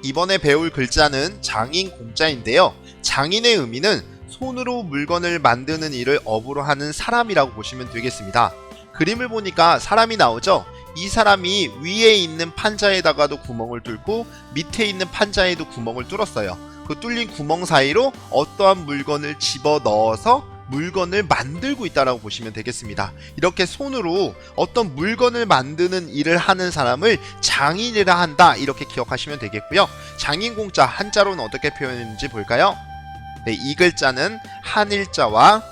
이번에 배울 글자는 장인 공자인데요. 장인의 의미는 손으로 물건을 만드는 일을 업으로 하는 사람이라고 보시면 되겠습니다. 그림을 보니까 사람이 나오죠. 이 사람이 위에 있는 판자에다가도 구멍을 뚫고 밑에 있는 판자에도 구멍을 뚫었어요. 그 뚫린 구멍 사이로 어떠한 물건을 집어넣어서 물건을 만들고 있다고 보시면 되겠습니다. 이렇게 손으로 어떤 물건을 만드는 일을 하는 사람을 장인이라 한다, 이렇게 기억하시면 되겠고요. 장인공자 한자로는 어떻게 표현했는지 볼까요? 네, 이 글자는 한일자와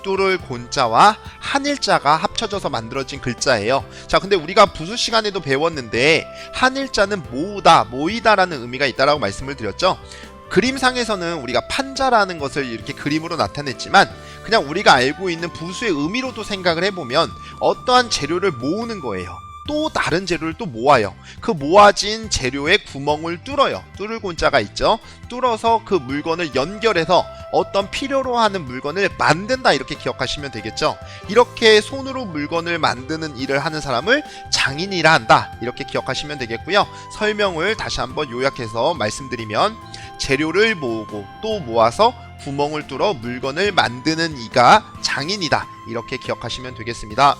뚫을 곤자와 한일자가 합쳐져서 만들어진 글자예요. 자, 근데 우리가 부수 시간에도 배웠는데 한일자는 모으다, 모이다라는 의미가 있다라고 말씀을 드렸죠. 그림상에서는 우리가 판자라는 것을 이렇게 그림으로 나타냈지만 그냥 우리가 알고 있는 부수의 의미로도 생각을 해보면 어떠한 재료를 모으는 거예요. 또 다른 재료를 또 모아요. 그 모아진 재료에 구멍을 뚫어요. 뚫을 곤자가 있죠. 뚫어서 그 물건을 연결해서 어떤 필요로 하는 물건을 만든다, 이렇게 기억하시면 되겠죠. 이렇게 손으로 물건을 만드는 일을 하는 사람을 장인이라 한다, 이렇게 기억하시면 되겠고요. 설명을 다시 한번 요약해서 말씀드리면 재료를 모으고 또 모아서 구멍을 뚫어 물건을 만드는 이가 장인이다, 이렇게 기억하시면 되겠습니다.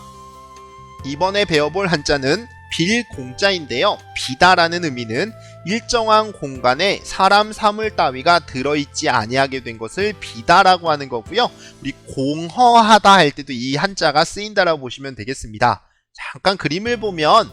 이번에 배워볼 한자는 빌공자인데요. 비다라는 의미는 일정한 공간에 사람, 사물 따위가 들어있지 아니하게 된 것을 비다라고 하는 거고요. 우리 공허하다 할 때도 이 한자가 쓰인다라고 보시면 되겠습니다. 잠깐 그림을 보면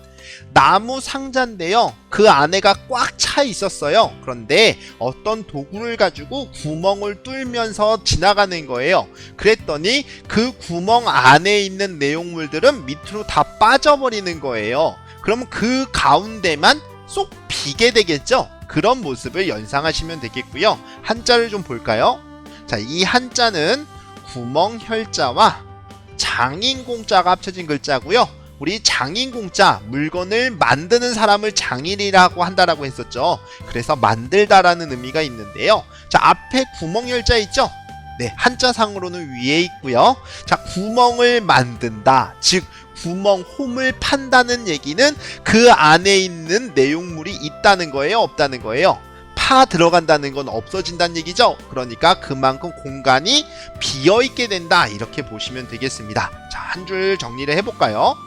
나무 상자인데요. 그 안에가 꽉 차 있었어요. 그런데 어떤 도구를 가지고 구멍을 뚫면서 지나가는 거예요. 그랬더니 그 구멍 안에 있는 내용물들은 밑으로 다 빠져버리는 거예요. 그러면 그 가운데만 쏙 비게 되겠죠? 그런 모습을 연상하시면 되겠고요. 한자를 좀 볼까요? 자, 이 한자는 구멍혈자와 장인공자가 합쳐진 글자고요. 우리 장인공자, 물건을 만드는 사람을 장인이라고 한다라고 했었죠. 그래서 만들다라는 의미가 있는데요. 자, 앞에 구멍열자 있죠? 네, 한자상으로는 위에 있고요. 자, 구멍을 만든다, 즉 구멍, 홈을 판다는 얘기는 그 안에 있는 내용물이 있다는 거예요, 없다는 거예요? 파 들어간다는 건 없어진다는 얘기죠. 그러니까 그만큼 공간이 비어있게 된다, 이렇게 보시면 되겠습니다. 자, 한 줄 정리를 해볼까요?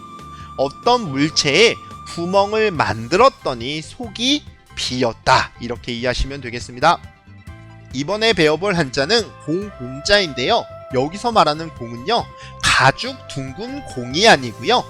어떤 물체에 구멍을 만들었더니 속이 비었다, 이렇게 이해하시면 되겠습니다. 이번에 배워볼 한자는 공공자인데요. 여기서 말하는 공은요, 가죽 둥근 공이 아니고요.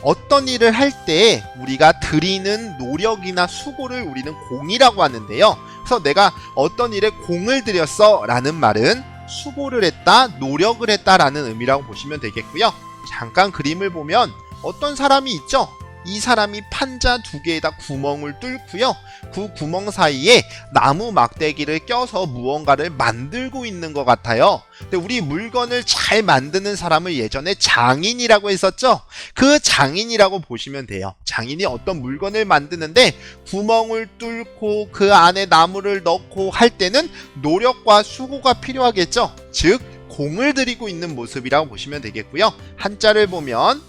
어떤 일을 할 때 우리가 들이는 노력이나 수고를 우리는 공이라고 하는데요. 그래서 내가 어떤 일에 공을 들였어 라는 말은 수고를 했다, 노력을 했다 라는 의미라고 보시면 되겠고요. 잠깐 그림을 보면 어떤 사람이 있죠? 이 사람이 판자 두 개에다 구멍을 뚫고요. 그 구멍 사이에 나무 막대기를 껴서 무언가를 만들고 있는 것 같아요. 근데 우리 물건을 잘 만드는 사람을 예전에 장인이라고 했었죠? 그 장인이라고 보시면 돼요. 장인이 어떤 물건을 만드는데 구멍을 뚫고 그 안에 나무를 넣고 할 때는 노력과 수고가 필요하겠죠? 즉 공을 들이고 있는 모습이라고 보시면 되겠고요. 한자를 보면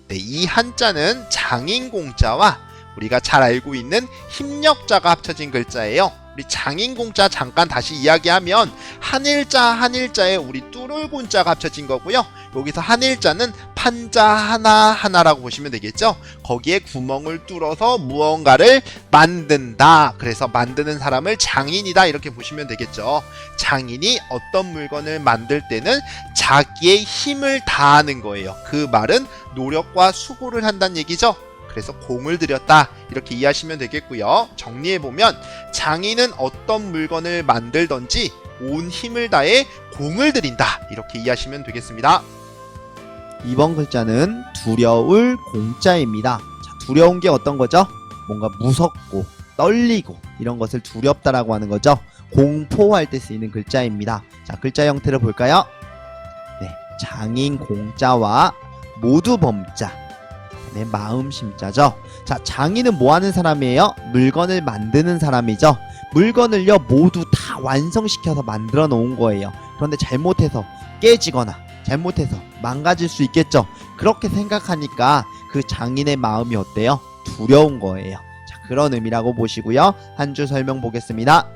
네, 이 한자는 장인공자와 우리가 잘 알고 있는 힘력자가 합쳐진 글자예요. 우리 장인공자 잠깐 다시 이야기하면 한일자에 우리 뚫을곤자가 합쳐진 거고요. 여기서 한일자는 판자 하나하나라고 보시면 되겠죠. 거기에 구멍을 뚫어서 무언가를 만든다, 그래서 만드는 사람을 장인이다, 이렇게 보시면 되겠죠. 장인이 어떤 물건을 만들 때는 자기의 힘을 다하는 거예요. 그 말은 노력과 수고를 한다는 얘기죠. 그래서 공을 들였다, 이렇게 이해하시면 되겠고요. 정리해보면 장인은 어떤 물건을 만들던지 온 힘을 다해 공을 들인다, 이렇게 이해하시면 되겠습니다. 이번 글자는 두려울 공자입니다. 자, 두려운 게 어떤 거죠? 뭔가 무섭고 떨리고 이런 것을 두렵다라고 하는 거죠. 공포할 때 쓰이는 글자입니다. 자, 글자 형태를 볼까요? 네, 장인 공자와 모두 범자, 네, 마음 심자죠. 자, 장인은 뭐 하는 사람이에요? 물건을 만드는 사람이죠. 물건을요 모두 다 완성시켜서 만들어 놓은 거예요. 그런데 잘못해서 깨지거나 잘못해서 망가질 수 있겠죠. 그렇게 생각하니까 그 장인의 마음이 어때요? 두려운 거예요. 자, 그런 의미라고 보시고요. 한 줄 설명 보겠습니다.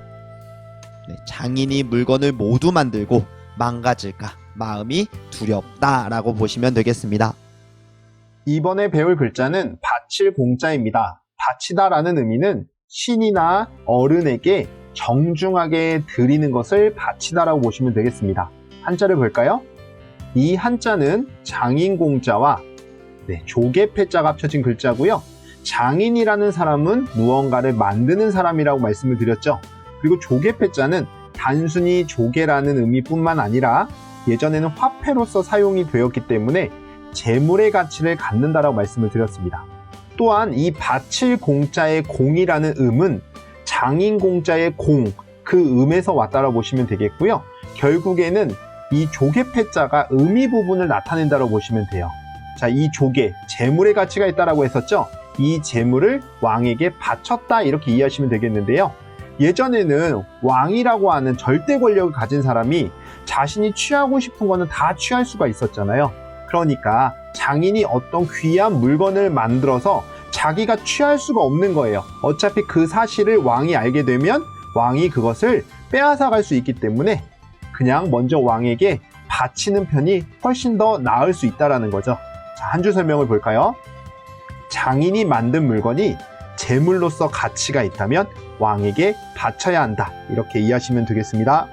네, 장인이 물건을 모두 만들고 망가질까 마음이 두렵다라고 보시면 되겠습니다. 이번에 배울 글자는 바칠 공자입니다. 바치다라는 의미는 신이나 어른에게 정중하게 드리는 것을 바치다라고 보시면 되겠습니다. 한자를 볼까요? 이 한자는 장인공자와 조개패자가 합쳐진 글자고요. 장인이라는 사람은 무언가를 만드는 사람이라고 말씀을 드렸죠. 그리고 조개패자는 단순히 조개라는 의미뿐만 아니라 예전에는 화폐로서 사용이 되었기 때문에 재물의 가치를 갖는다라고 말씀을 드렸습니다. 또한 이 바칠 공자의 공이라는 음은 장인공자의 공, 그 음에서 왔다라고 보시면 되겠고요. 결국에는 이 조개패자가 의미 부분을 나타낸다라고 보시면 돼요. 자, 이 조개, 재물의 가치가 있다라고 했었죠. 이 재물을 왕에게 바쳤다 이렇게 이해하시면 되겠는데요. 예전에는 왕이라고 하는 절대 권력을 가진 사람이 자신이 취하고 싶은 거는 다 취할 수가 있었잖아요. 그러니까 장인이 어떤 귀한 물건을 만들어서 자기가 취할 수가 없는 거예요. 어차피 그 사실을 왕이 알게 되면 왕이 그것을 빼앗아 갈 수 있기 때문에 그냥 먼저 왕에게 바치는 편이 훨씬 더 나을 수 있다는 거죠. 자, 한 줄 설명을 볼까요? 장인이 만든 물건이 재물로서 가치가 있다면 왕에게 바쳐야 한다. 이렇게 이해하시면 되겠습니다.